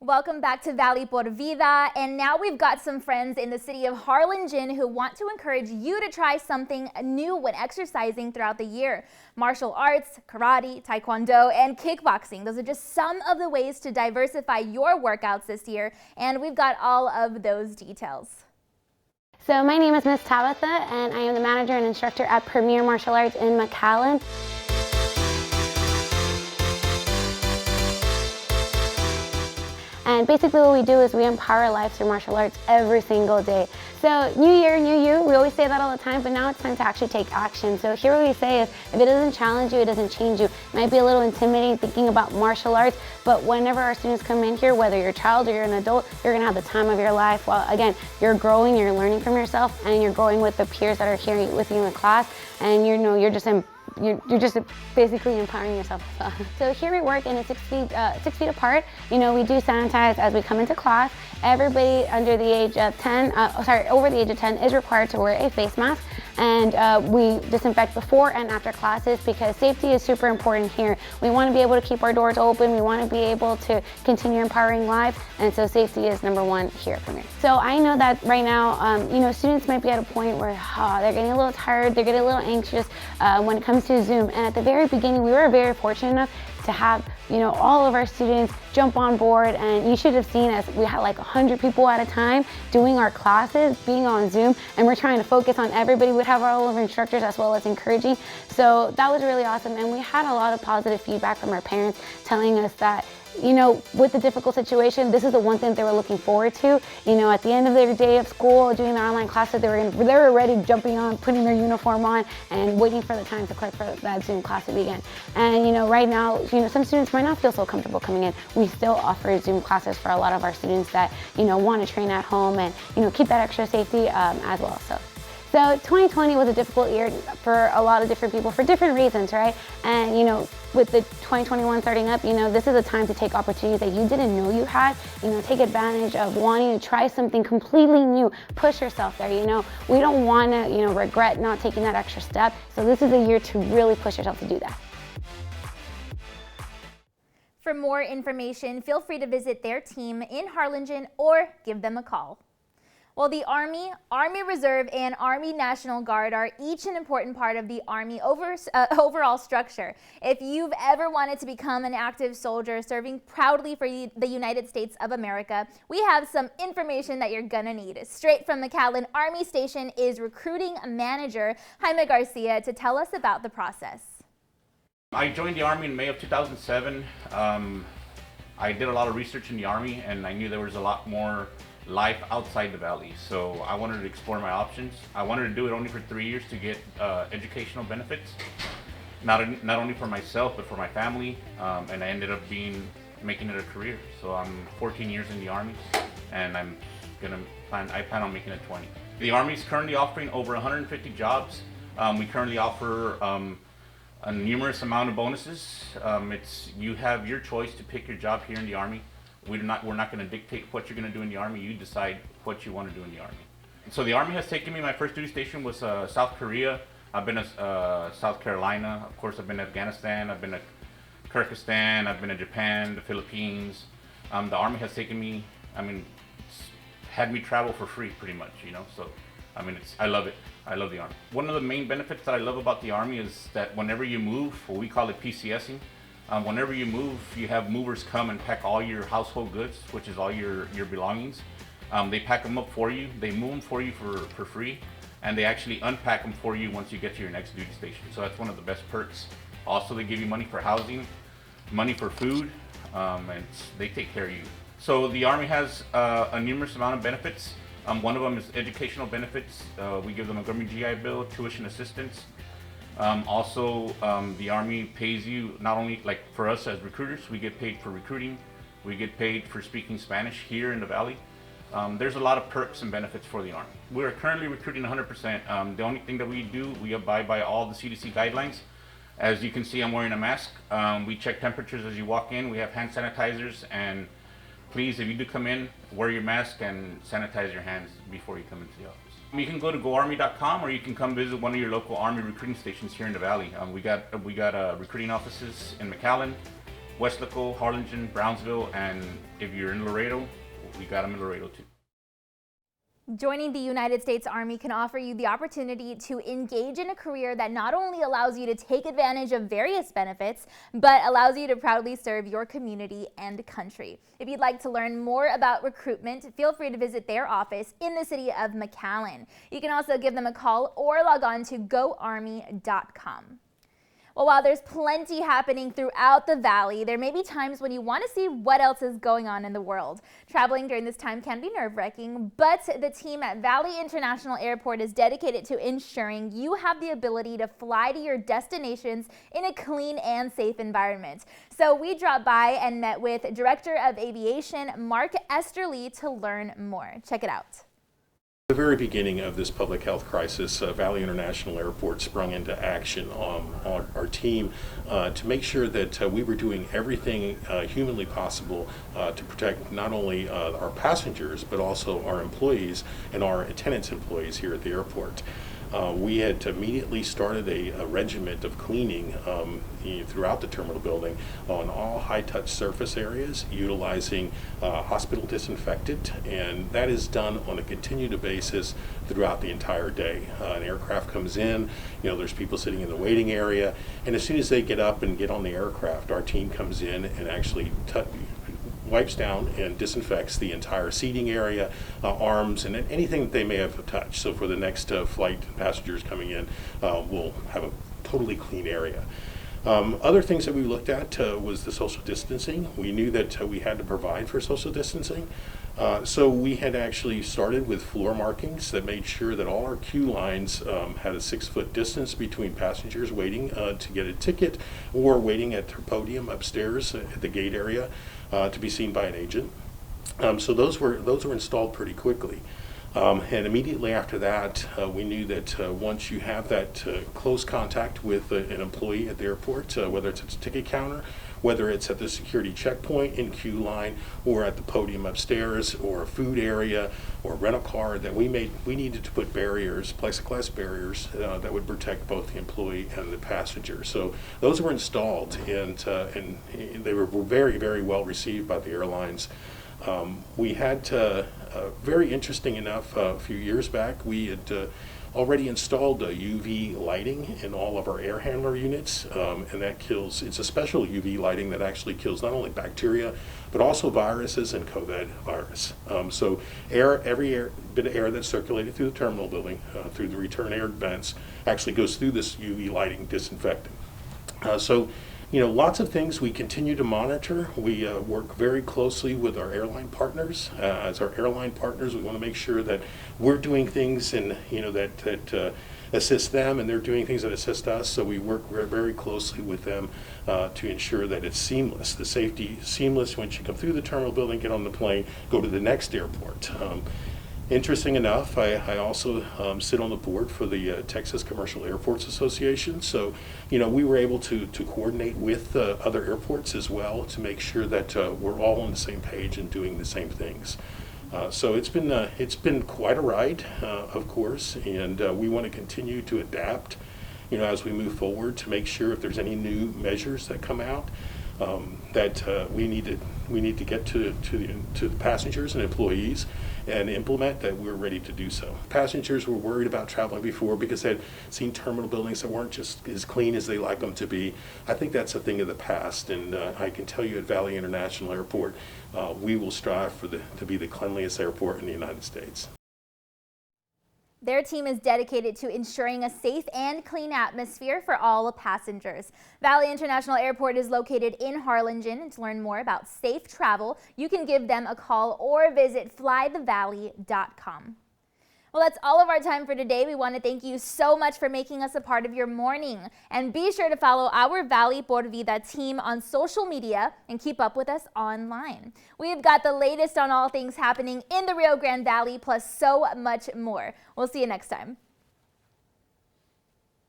Welcome back to Valley por Vida, and now we've got some friends in the city of Harlingen who want to encourage you to try something new when exercising throughout the year. Martial arts, karate, taekwondo, and kickboxing. Those are just some of the ways to diversify your workouts this year, and we've got all of those details. So my name is Miss Tabitha, and I am the manager and instructor at Premier Martial Arts in McAllen. And basically what we do is we empower lives through martial arts every single day. So new year, new you, we always say that all the time, but now it's time to actually take action. So here what we say is, if it doesn't challenge you, it doesn't change you. It might be a little intimidating thinking about martial arts, but whenever our students come in here, whether you're a child or you're an adult, you're gonna have the time of your life. Well, again, you're growing, you're learning from yourself, and you're growing with the peers that are here with you in the class, and you're just basically empowering yourself as well. So here we work in a 6 feet apart. We do sanitize as we come into class. Everybody under the age of 10, over the age of 10 is required to wear a face mask. And we disinfect before and after classes because safety is super important here. We want to be able to keep our doors open. We want to be able to continue empowering lives. And so safety is number one here for me. So I know that right now, students might be at a point where they're getting a little tired, they're getting a little anxious when it comes to Zoom. And at the very beginning, we were very fortunate enough to have all of our students jump on board, and you should have seen us. We had like 100 people at a time doing our classes, being on Zoom, and we're trying to focus on everybody. We'd have all of our instructors as well as encouraging. So that was really awesome, and we had a lot of positive feedback from our parents telling us that with the difficult situation, this is the one thing they were looking forward to. At the end of their day of school, doing their online classes, they were already jumping on, putting their uniform on, and waiting for the time to click for that Zoom class to begin. And right now, some students might not feel so comfortable coming in. We still offer Zoom classes for a lot of our students that want to train at home and keep that extra safety as well. So 2020 was a difficult year for a lot of different people for different reasons, right? And with the 2021 starting up, this is a time to take opportunities that you didn't know you had. Take advantage of wanting to try something completely new. Push yourself there. We don't want to, regret not taking that extra step. So this is a year to really push yourself to do that. For more information, feel free to visit their team in Harlingen or give them a call. Well, the Army, Army Reserve, and Army National Guard are each an important part of the Army overall structure. If you've ever wanted to become an active soldier serving proudly for the United States of America, we have some information that you're gonna need. Straight from McAllen Army Station is recruiting manager Jaime Garcia to tell us about the process. I joined the Army in May of 2007. I did a lot of research in the Army, and I knew there was a lot more life outside the Valley, so I wanted to explore my options. I wanted to do it only for 3 years to get educational benefits, not only for myself but for my family, and I ended up making it a career. So I'm 14 years in the Army, and I plan on making it 20. The Army is currently offering over 150 jobs. We currently offer a numerous amount of bonuses. You have your choice to pick your job here in the Army. We're not going to dictate what you're going to do in the Army. You decide what you want to do in the Army. So the Army has taken me. My first duty station was South Korea. I've been to South Carolina. Of course, I've been to Afghanistan. I've been to Kyrgyzstan. I've been to Japan, the Philippines. The Army has taken me. Had me travel for free, pretty much. So, I love it. I love the Army. One of the main benefits that I love about the Army is that whenever you move, what we call it PCSing. Whenever you move, you have movers come and pack all your household goods, which is all your belongings. They pack them up for you, they move them for you for free, and they actually unpack them for you once you get to your next duty station. So that's one of the best perks. Also, they give you money for housing, money for food, and they take care of you. So the Army has a numerous amount of benefits. One of them is educational benefits. We give them a government GI Bill, tuition assistance. The Army pays you not only, like for us as recruiters, we get paid for recruiting, we get paid for speaking Spanish here in the Valley. There's a lot of perks and benefits for the Army. We're currently recruiting 100%. The only thing that we do, we abide by all the CDC guidelines. As you can see, I'm wearing a mask. We check temperatures as you walk in. We have hand sanitizers, and please, if you do come in, wear your mask and sanitize your hands before you come into the office. You can go to goarmy.com, or you can come visit one of your local Army recruiting stations here in the Valley. We got recruiting offices in McAllen, Westlaco, Harlingen, Brownsville, and if you're in Laredo, we got them in Laredo too. Joining the United States Army can offer you the opportunity to engage in a career that not only allows you to take advantage of various benefits, but allows you to proudly serve your community and country. If you'd like to learn more about recruitment, feel free to visit their office in the city of McAllen. You can also give them a call or log on to goarmy.com. Well, while there's plenty happening throughout the valley, there may be times when you want to see what else is going on in the world. Traveling during this time can be nerve-wracking, but the team at Valley International Airport is dedicated to ensuring you have the ability to fly to your destinations in a clean and safe environment. So we dropped by and met with Director of Aviation Mark Esterly to learn more. Check it out. At the very beginning of this public health crisis, Valley International Airport sprung into action on our team to make sure that we were doing everything humanly possible to protect not only our passengers but also our employees and our attendance employees here at the airport. We had immediately started a regiment of cleaning throughout the terminal building on all high-touch surface areas, utilizing hospital disinfectant, and that is done on a continued basis throughout the entire day. An aircraft comes in, there's people sitting in the waiting area, and as soon as they get up and get on the aircraft, our team comes in and actually wipes down and disinfects the entire seating area, arms, and anything that they may have touched. So for the next flight, passengers coming in will have a totally clean area. Other things that we looked at was the social distancing. We knew that we had to provide for social distancing. So we had actually started with floor markings that made sure that all our queue lines had a 6-foot distance between passengers waiting to get a ticket or waiting at their podium upstairs at the gate area to be seen by an agent. So those were installed pretty quickly. And immediately after that, we knew that once you have that close contact with an employee at the airport, whether it's at the ticket counter, whether it's at the security checkpoint in queue line, or at the podium upstairs, or a food area, or a rental car, that we needed to put barriers, plexiglass barriers, that would protect both the employee and the passenger. So those were installed, and they were very, very well received by the airlines. We had, very interesting enough, a few years back, we had already installed UV lighting in all of our air handler units, and that kills, it's a special UV lighting that actually kills not only bacteria, but also viruses and COVID virus. So every bit of air that's circulated through the terminal building, through the return air vents, actually goes through this UV lighting disinfectant. Lots of things we continue to monitor. We work very closely with our airline partners. As our airline partners, we want to make sure that we're doing things and that assist them, and they're doing things that assist us. So we work very closely with them to ensure that it's seamless. The safety seamless once you come through the terminal building, get on the plane, go to the next airport. Interesting enough, I also sit on the board for the Texas Commercial Airports Association. So, we were able to coordinate with other airports as well to make sure that we're all on the same page and doing the same things. So it's been quite a ride, of course, and we want to continue to adapt, as we move forward to make sure if there's any new measures that come out that we need to get to the passengers and employees and implement, that we're ready to do so. Passengers were worried about traveling before because they'd seen terminal buildings that weren't just as clean as they like them to be. I think that's a thing of the past, and I can tell you at Valley International Airport, we will strive to be the cleanliest airport in the United States. Their team is dedicated to ensuring a safe and clean atmosphere for all passengers. Valley International Airport is located in Harlingen, and to learn more about safe travel, you can give them a call or visit flythevalley.com. Well, that's all of our time for today. We want to thank you so much for making us a part of your morning. And be sure to follow our Valley Por Vida team on social media and keep up with us online. We've got the latest on all things happening in the Rio Grande Valley, plus so much more. We'll see you next time.